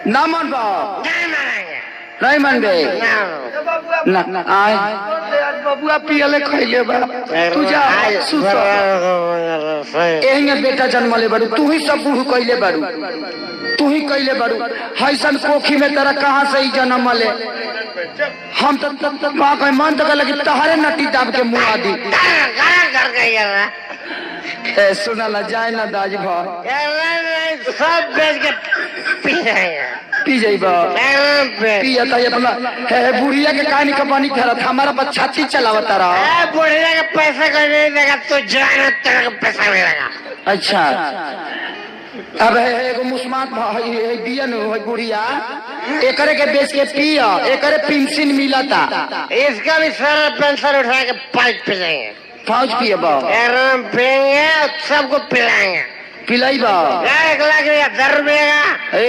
ना मानबो नहीं मानेंगे नहीं मानबे ना ना आय बबुआ पियले खइले बा तू जा सुत एहिंगे बेटा जन्मले बारू तू ही सब बूढ़ कइले बारू तू ही कइले बारू हैसन कोखी में तेरा कहां से ही जन्मले हम तो मां का मन तो लगी तहारे नटी दाब के मुंह आदि कर गई यार ए सुना ला जाए ना दाज भा सब बेच के पी जाएंगे पी जाइबा पिया ताई अपना है बुढ़िया के कहानी का पानी खरत हमारा बच्चा छाती चलावता रहा बुढ़िया का पैसा कोई नहीं देगा तो जाना तेरा पैसा मिलेगा अच्छा अब है एगो मुस्मान भाई है बियन है बुढ़िया एकरे के बेच के पिया एकरे पेंशन मिलता इसका भी सारा पेंशन उठा के पाइप पे जाएंगे पाँच पिए बा एकदम पियेंगे सबको पिलाएंगे पिलाई बा 1 लाख या 10 रुपये का